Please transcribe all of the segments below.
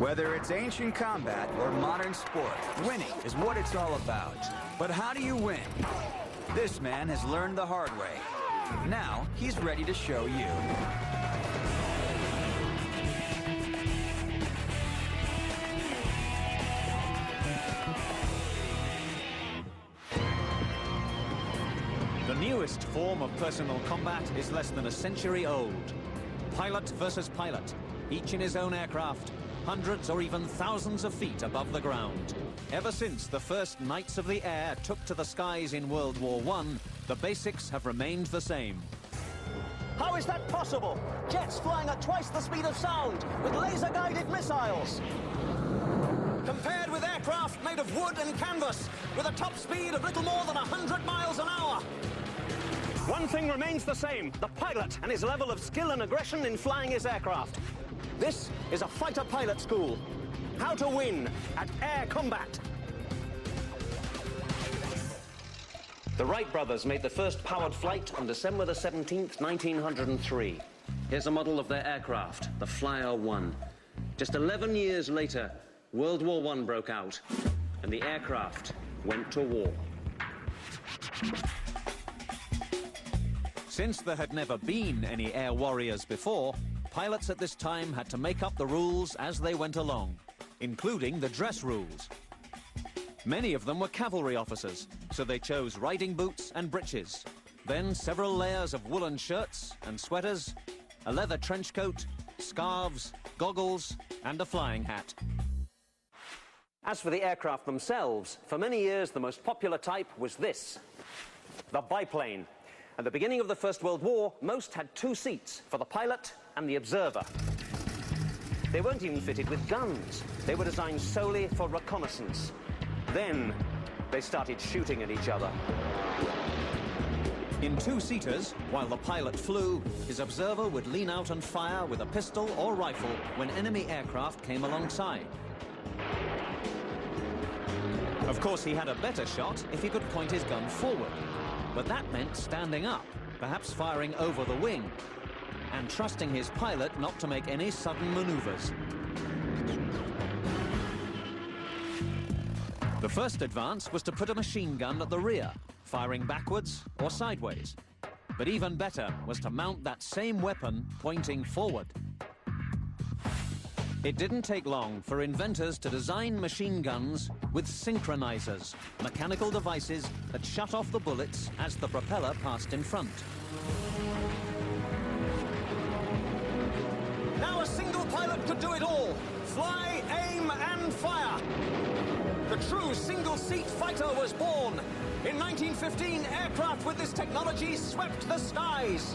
Whether it's ancient combat or modern sport, winning is what it's all about. But how do you win? This man has learned the hard way. Now, he's ready to show you. The newest form of personal combat is less than a century old. Pilot versus pilot, each in his own aircraft, hundreds or even thousands of feet above the ground. Ever since the first Knights of the Air took to the skies in World War I, the basics have remained the same. How is that possible? Jets flying at twice the speed of sound, with laser-guided missiles. Compared with aircraft made of wood and canvas, with a top speed of little more than 100 miles an hour. One thing remains the same, the pilot and his level of skill and aggression in flying his aircraft. This is a fighter pilot school. How to win at air combat. The Wright brothers made the first powered flight on December the 17th, 1903. Here's a model of their aircraft, the Flyer 1. Just 11 years later, World War I broke out, and the aircraft went to war. Since there had never been any air warriors before, pilots at this time had to make up the rules as they went along, including the dress rules. Many of them were cavalry officers, so they chose riding boots and breeches, then several layers of woolen shirts and sweaters, a leather trench coat, scarves, goggles, and a flying hat. As for the aircraft themselves, for many years the most popular type was this, the biplane. At the beginning of the First World War, most had two seats, for the pilot and the observer. They weren't even fitted with guns. They were designed solely for reconnaissance. Then they started shooting at each other. In two-seaters, while the pilot flew, his observer would lean out and fire with a pistol or rifle when enemy aircraft came alongside. Of course, he had a better shot if he could point his gun forward. But that meant standing up, perhaps firing over the wing, and trusting his pilot not to make any sudden maneuvers. The first advance was to put a machine gun at the rear, firing backwards or sideways. But even better was to mount that same weapon pointing forward. It didn't take long for inventors to design machine guns with synchronizers, mechanical devices that shut off the bullets as the propeller passed in front. Now a single pilot could do it all. Fly, aim, and fire. The true single-seat fighter was born. In 1915, aircraft with this technology swept the skies.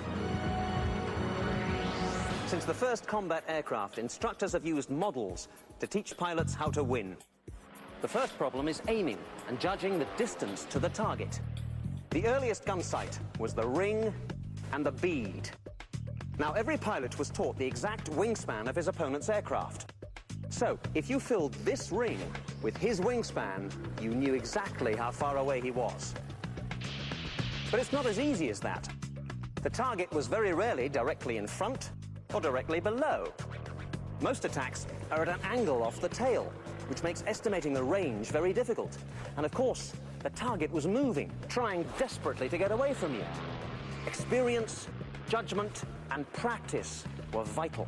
Since the first combat aircraft, instructors have used models to teach pilots how to win. The first problem is aiming and judging the distance to the target. The earliest gun sight was the ring and the bead. Now, every pilot was taught the exact wingspan of his opponent's aircraft. So, if you filled this ring with his wingspan, you knew exactly how far away he was. But it's not as easy as that. The target was very rarely directly in front or directly below. Most attacks are at an angle off the tail, which makes estimating the range very difficult. And of course, the target was moving, trying desperately to get away from you. Experience, judgment, and practice were vital.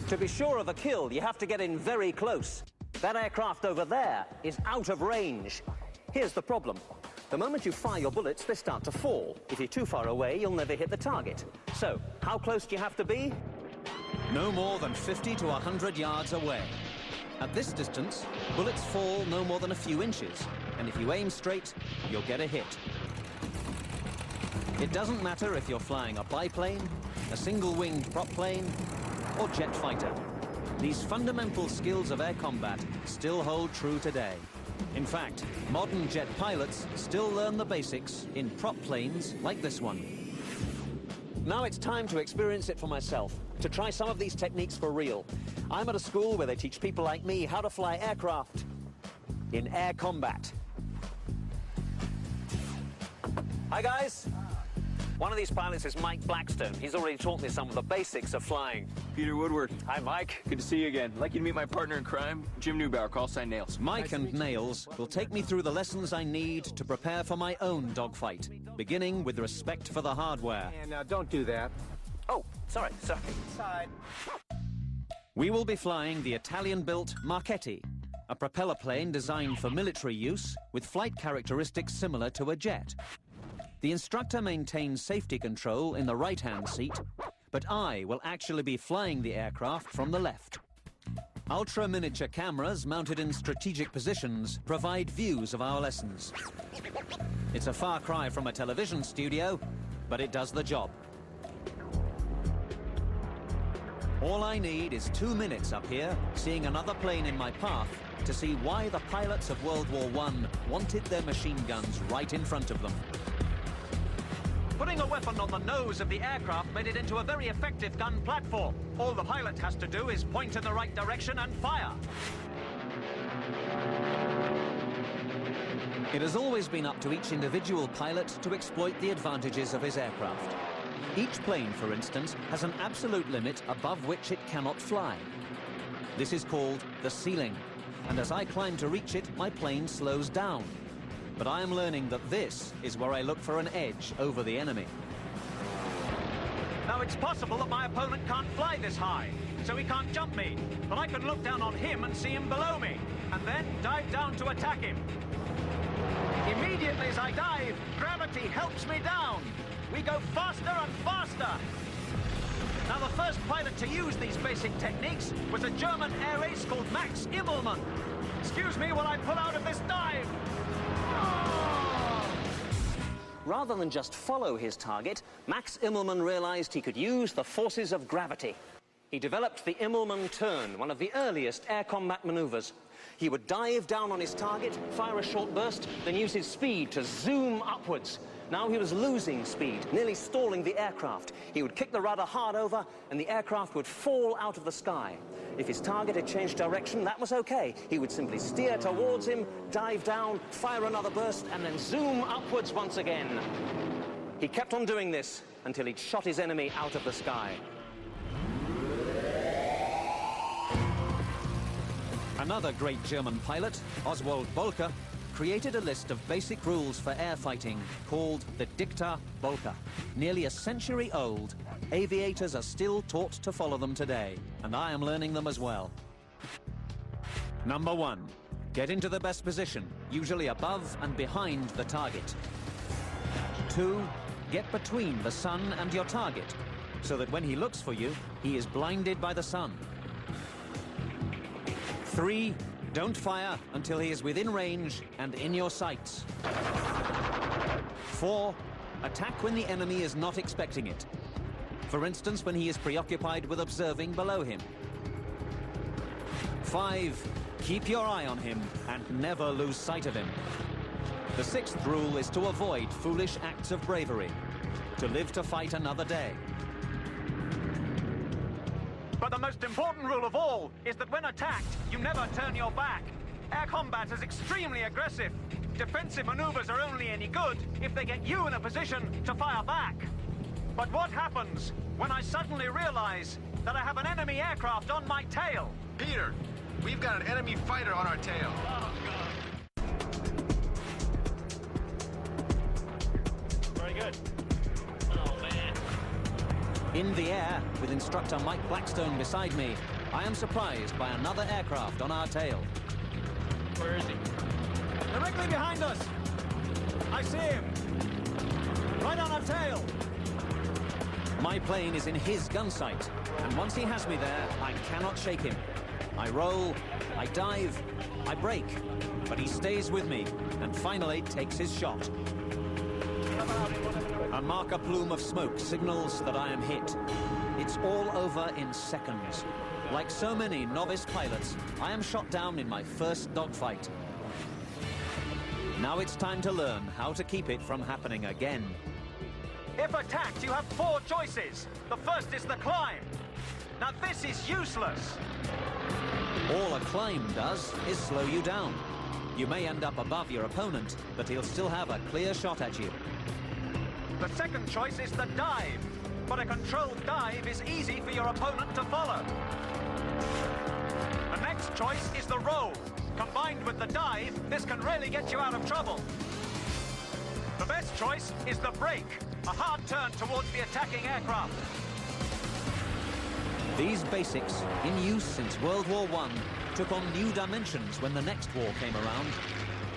To be sure of a kill, you have to get in very close. That aircraft over there is out of range. Here's the problem. The moment you fire your bullets, they start to fall. If you're too far away, you'll never hit the target. So, how close do you have to be? No more than 50 to 100 yards away. At this distance, bullets fall no more than a few inches, and if you aim straight, you'll get a hit. It doesn't matter if you're flying a biplane, a single-winged prop plane, or jet fighter. These fundamental skills of air combat still hold true today. In fact, modern jet pilots still learn the basics in prop planes like this one. Now it's time to experience it for myself, to try some of these techniques for real. I'm at a school where they teach people like me how to fly aircraft in air combat. Hi, guys. One of these pilots is Mike Blackstone. He's already taught me some of the basics of flying. Peter Woodward. Hi, Mike. Good to see you again. I'd like you to meet my partner in crime, Jim Neubauer, call sign Nails. Mike and Nails will take me through the lessons I need to prepare for my own dogfight, beginning with respect for the hardware. And now don't do that. Oh, sorry. Side. We will be flying the Italian-built Marchetti, a propeller plane designed for military use with flight characteristics similar to a jet. The instructor maintains safety control in the right-hand seat, but I will actually be flying the aircraft from the left. Ultra-miniature cameras mounted in strategic positions provide views of our lessons. It's a far cry from a television studio, but it does the job. All I need is 2 minutes up here, seeing another plane in my path, to see why the pilots of World War I wanted their machine guns right in front of them. Putting a weapon on the nose of the aircraft made it into a very effective gun platform. All the pilot has to do is point in the right direction and fire. It has always been up to each individual pilot to exploit the advantages of his aircraft. Each plane, for instance, has an absolute limit above which it cannot fly. This is called the ceiling, and as I climb to reach it, my plane slows down. But I am learning that this is where I look for an edge over the enemy. Now, it's possible that my opponent can't fly this high, so he can't jump me. But I can look down on him and see him below me, and then dive down to attack him. Immediately as I dive, gravity helps me down. We go faster and faster. Now, the first pilot to use these basic techniques was a German air ace called Max Immelmann. Excuse me while I pull out of this dive. Rather than just follow his target, Max Immelmann realized he could use the forces of gravity. He developed the Immelmann turn, one of the earliest air combat maneuvers. He would dive down on his target, fire a short burst, then use his speed to zoom upwards. Now he was losing speed, nearly stalling the aircraft. He would kick the rudder hard over, and the aircraft would fall out of the sky. If his target had changed direction, that was okay. He would simply steer towards him, dive down, fire another burst, and then zoom upwards once again. He kept on doing this until he'd shot his enemy out of the sky. Another great German pilot, Oswald Bolker, created a list of basic rules for air fighting called the Dicta Bolker. Nearly a century old, aviators are still taught to follow them today, and I am learning them as well. Number 1, get into the best position, usually above and behind the target. 2, get between the sun and your target, so that when he looks for you, he is blinded by the sun. 3, don't fire until he is within range and in your sights. 4, attack when the enemy is not expecting it. For instance, when he is preoccupied with observing below him. 5, keep your eye on him and never lose sight of him. The 6th rule is to avoid foolish acts of bravery, to live to fight another day. But the most important rule of all is that when attacked, you never turn your back. Air combat is extremely aggressive. Defensive maneuvers are only any good if they get you in a position to fire back. But what happens when I suddenly realize that I have an enemy aircraft on my tail? Peter, we've got an enemy fighter on our tail. Oh, God. Very good. Oh, man. In the air, with instructor Mike Blackstone beside me, I am surprised by another aircraft on our tail. Where is he? Directly behind us! I see him! Right on our tail! My plane is in his gun sight, and once he has me there, I cannot shake him. I roll, I dive, I brake, but he stays with me, and finally takes his shot. A marker plume of smoke signals that I am hit. It's all over in seconds. Like so many novice pilots, I am shot down in my first dogfight. Now it's time to learn how to keep it from happening again. If attacked, you have 4 choices. The first is the climb. Now this is useless. All a climb does is slow you down. You may end up above your opponent, but he'll still have a clear shot at you. The second choice is the dive. But a controlled dive is easy for your opponent to follow. The next choice is the roll. Combined with the dive, this can really get you out of trouble. The best choice is the brake, a hard turn towards the attacking aircraft. These basics, in use since World War I, took on new dimensions when the next war came around.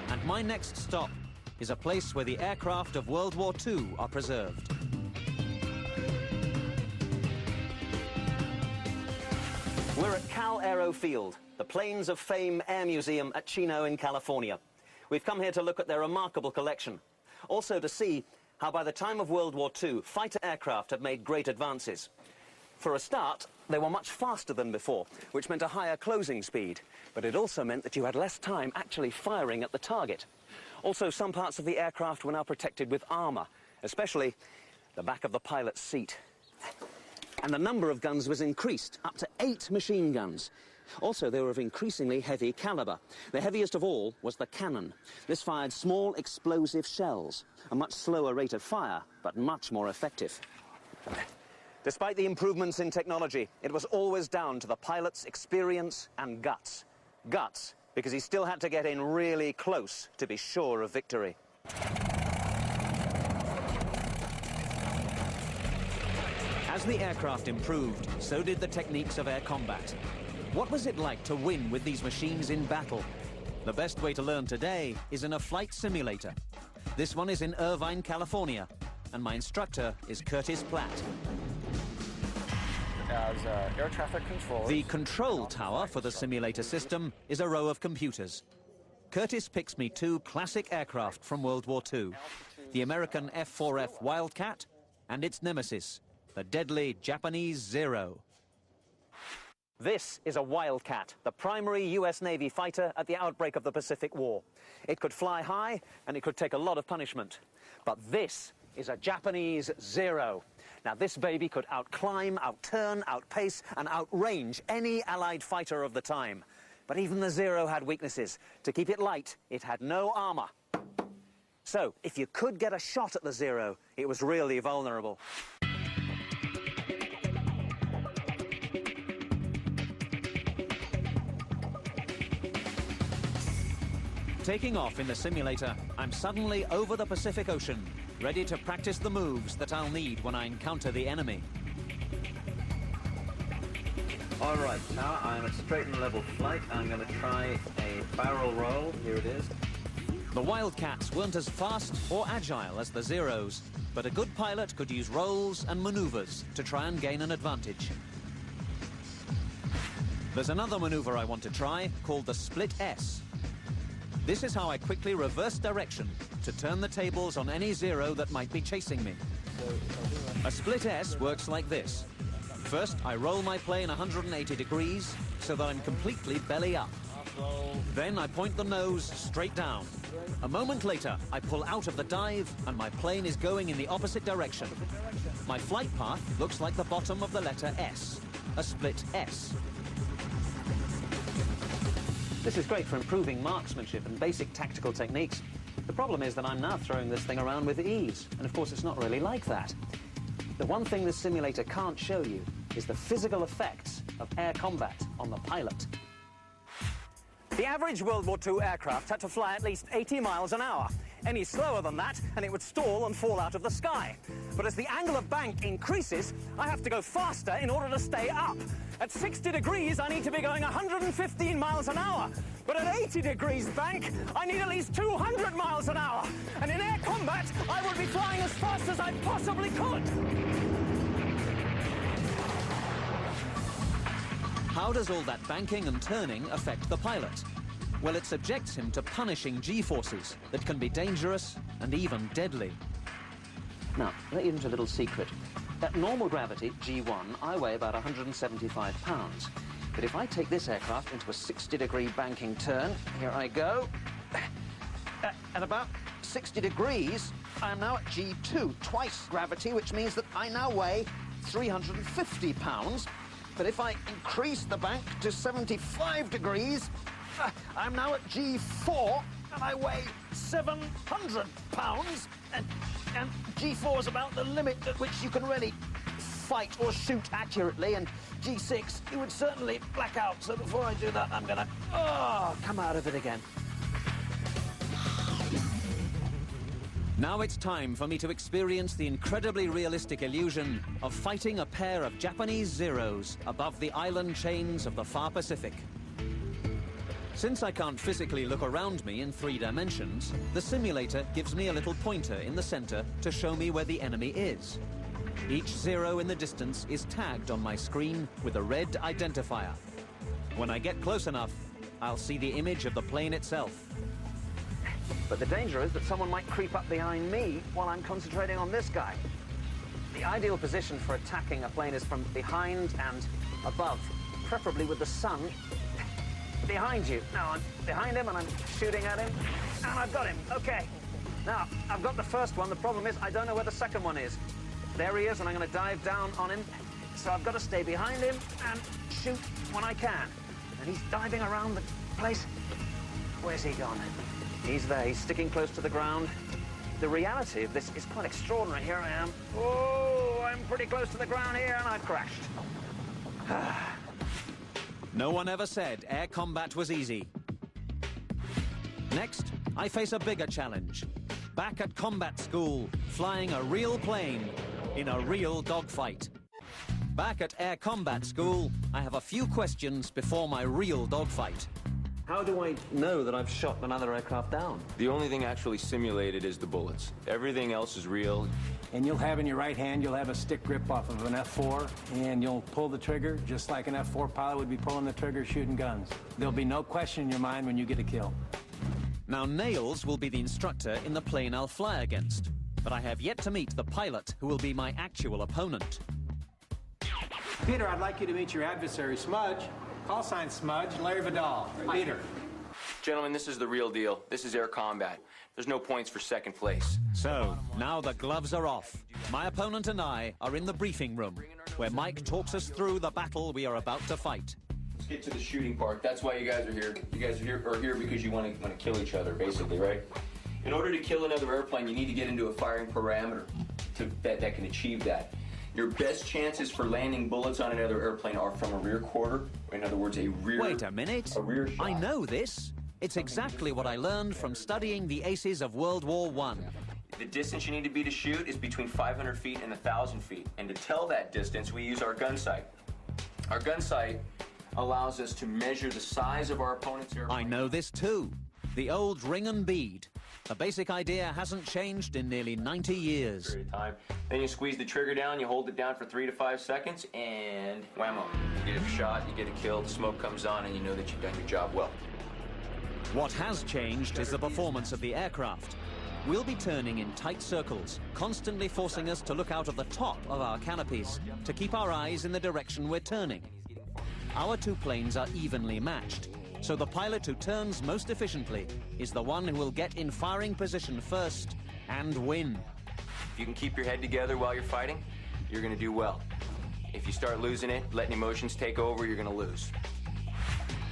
And my next stop is a place where the aircraft of World War II are preserved. We're at Cal Aero Field, the Planes of Fame Air Museum at Chino in California. We've come here to look at their remarkable collection. Also to see how by the time of World War II, fighter aircraft had made great advances. For a start, they were much faster than before, which meant a higher closing speed. But it also meant that you had less time actually firing at the target. Also, some parts of the aircraft were now protected with armor, especially the back of the pilot's seat. And the number of guns was increased, up to 8 machine guns. Also, they were of increasingly heavy caliber. The heaviest of all was the cannon. This fired small explosive shells, a much slower rate of fire, but much more effective. Despite the improvements in technology, it was always down to the pilot's experience and guts. Guts, because he still had to get in really close to be sure of victory. As the aircraft improved, so did the techniques of air combat. What was it like to win with these machines in battle? The best way to learn today is in a flight simulator. This one is in Irvine, California, and my instructor is Curtis Platt. As air traffic control. The control tower for the simulator system is a row of computers. Curtis picks me 2 classic aircraft from World War II, the American F-4F Wildcat and its nemesis, the deadly Japanese Zero. This is a Wildcat, the primary US Navy fighter at the outbreak of the Pacific War. It could fly high and it could take a lot of punishment. But this is a Japanese Zero. Now, this baby could outclimb, outturn, outpace, and outrange any Allied fighter of the time. But even the Zero had weaknesses. To keep it light, it had no armor. So, if you could get a shot at the Zero, it was really vulnerable. Taking off in the simulator, I'm suddenly over the Pacific Ocean, ready to practice the moves that I'll need when I encounter the enemy. All right, now I'm at straight and level flight. I'm going to try a barrel roll. Here it is. The Wildcats weren't as fast or agile as the Zeros, but a good pilot could use rolls and maneuvers to try and gain an advantage. There's another maneuver I want to try, called the Split S. This is how I quickly reverse direction to turn the tables on any Zero that might be chasing me. A Split S works like this. First, I roll my plane 180 degrees so that I'm completely belly up. Then I point the nose straight down. A moment later, I pull out of the dive and my plane is going in the opposite direction. My flight path looks like the bottom of the letter S, a Split S. This is great for improving marksmanship and basic tactical techniques. The problem is that I'm now throwing this thing around with ease, and of course it's not really like that. The one thing this simulator can't show you is the physical effects of air combat on the pilot. The average World War II aircraft had to fly at least 80 miles an hour. Any slower than that, and it would stall and fall out of the sky. But as the angle of bank increases, I have to go faster in order to stay up. At 60 degrees, I need to be going 115 miles an hour. But at 80 degrees bank, I need at least 200 miles an hour. And in air combat, I would be flying as fast as I possibly could. How does all that banking and turning affect the pilot? Well, it subjects him to punishing G-forces that can be dangerous and even deadly. Now, let you into a little secret. At normal gravity, G1, I weigh about 175 pounds. But if I take this aircraft into a 60-degree banking turn, here I go. At about 60 degrees, I'm now at G2, twice gravity, which means that I now weigh 350 pounds. But if I increase the bank to 75 degrees, I'm now at G4, and I weigh 700 pounds. and G4 is about the limit at which you can really fight or shoot accurately, and G6, you would certainly black out. So before I do that, I'm gonna come out of it again. Now it's time for me to experience the incredibly realistic illusion of fighting a pair of Japanese Zeros above the island chains of the far Pacific. Since I can't physically look around me in 3 dimensions, the simulator gives me a little pointer in the center to show me where the enemy is. Each zero in the distance is tagged on my screen with a red identifier. When I get close enough, I'll see the image of the plane itself. But the danger is that someone might creep up behind me while I'm concentrating on this guy. The ideal position for attacking a plane is from behind and above, preferably with the sun behind you. Now I'm behind him and I'm shooting at him, and I've got him. Okay. Now, I've got the first one. The problem is I don't know where the second one is. There he is, and I'm going to dive down on him. So I've got to stay behind him and shoot when I can. And he's diving around the place. Where's he gone? He's there. He's sticking close to the ground. The reality of this is quite extraordinary. Here I am. Oh, I'm pretty close to the ground here, and I've crashed. No one ever said air combat was easy. Next, I face a bigger challenge. Back at combat school, flying a real plane in a real dogfight. Back at air combat school, I have a few questions before my real dogfight. How do I know that I've shot another aircraft down? The only thing actually simulated is the bullets. Everything else is real. And you'll have in your right hand, you'll have a stick grip off of an F4, and you'll pull the trigger just like an F4 pilot would be pulling the trigger shooting guns. There'll be no question in your mind when you get a kill. Now, Nails will be the instructor in the plane I'll fly against, but I have yet to meet the pilot who will be my actual opponent. Peter, I'd like you to meet your adversary, Smudge. Call sign Smudge, Larry Vidal. Peter. Gentlemen, this is the real deal. This is air combat. There's no points for second place. So, now the gloves are off. My opponent and I are in the briefing room, where Mike talks us through the battle we are about to fight. Let's get to the shooting part. That's why you guys are here. You guys are here because you want to kill each other, basically, right? In order to kill another airplane, you need to get into a firing parameter that can achieve that. Your best chances for landing bullets on another airplane are from a rear quarter, in other words, a rear... Wait a minute. A rear shot. I know this. It's exactly what I learned from studying the aces of World War I. The distance you need to be to shoot is between 500 feet and 1,000 feet. And to tell that distance, we use our gun sight. Our gun sight allows us to measure the size of our opponent's airplane. I know this too. The old ring and bead. The basic idea hasn't changed in nearly 90 years. Then you squeeze the trigger down, you hold it down for 3 to 5 seconds, and whammo. You get a shot, you get a kill, the smoke comes on, and you know that you've done your job well. What has changed is the performance of the aircraft. We'll be turning in tight circles, constantly forcing us to look out of the top of our canopies to keep our eyes in the direction we're turning. Our two planes are evenly matched, so the pilot who turns most efficiently is the one who will get in firing position first and win. If you can keep your head together while you're fighting, you're going to do well. If you start losing it, letting emotions take over, you're going to lose.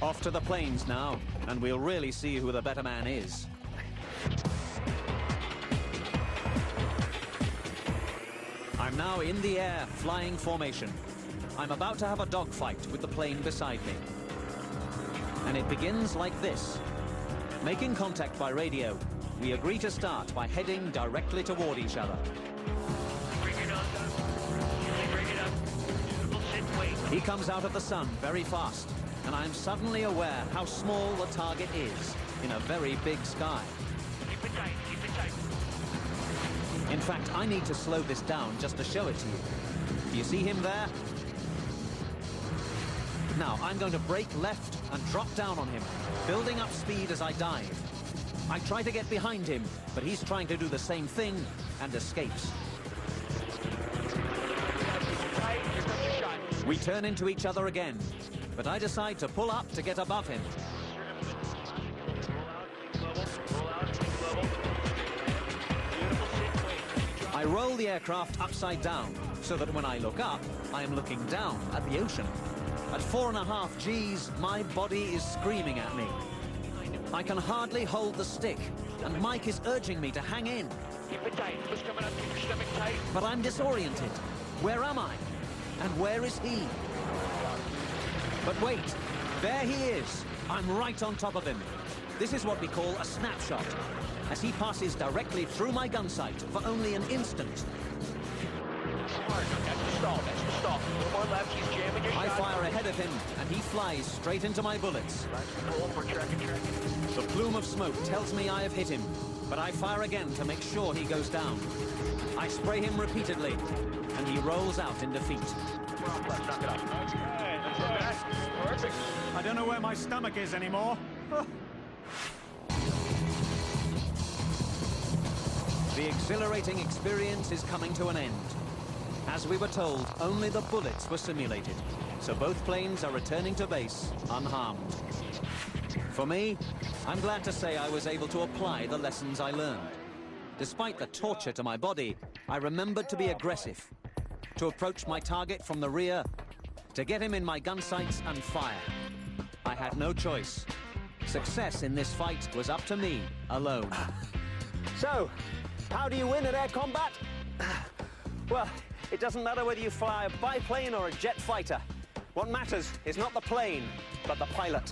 Off to the planes now, and we'll really see who the better man is. I'm now in the air, flying formation. I'm about to have a dogfight with the plane beside me. And it begins like this. Making contact by radio, we agree to start by heading directly toward each other. Bring it up. Bring it up. We'll sit, wait. He comes out of the sun very fast, and I'm suddenly aware how small the target is in a very big sky. Keep it tight, keep it tight. In fact, I need to slow this down just to show it to you. Do you see him there? Now, I'm going to brake left and drop down on him, building up speed as I dive. I try to get behind him, but he's trying to do the same thing and escapes. We turn into each other again, but I decide to pull up to get above him. I roll the aircraft upside down, so that when I look up, I am looking down at the ocean. At 4.5 Gs, my body is screaming at me. I can hardly hold the stick, and Mike is urging me to hang in. Keep it tight. Who's coming up? Keep your stomach tight. But I'm disoriented. Where am I? And where is he? But wait, there he is. I'm right on top of him. This is what we call a snapshot, as he passes directly through my gun sight for only an instant. Smart. That's the stall. That's the stall. No more left. He's jamming your shot. I fire ahead of him, and he flies straight into my bullets. We're tracking. The plume of smoke tells me I have hit him, but I fire again to make sure he goes down. I spray him repeatedly, and he rolls out in defeat. Knock it off. That's perfect. I don't know where my stomach is anymore. The exhilarating experience is coming to an end. As we were told, only the bullets were simulated, so both planes are returning to base unharmed. For me, I'm glad to say I was able to apply the lessons I learned. Despite the torture to my body, I remembered to be aggressive, to approach my target from the rear, to get him in my gun sights and fire. I had no choice. Success in this fight was up to me alone. So, how do you win at air combat? Well, it doesn't matter whether you fly a biplane or a jet fighter. What matters is not the plane, but the pilot.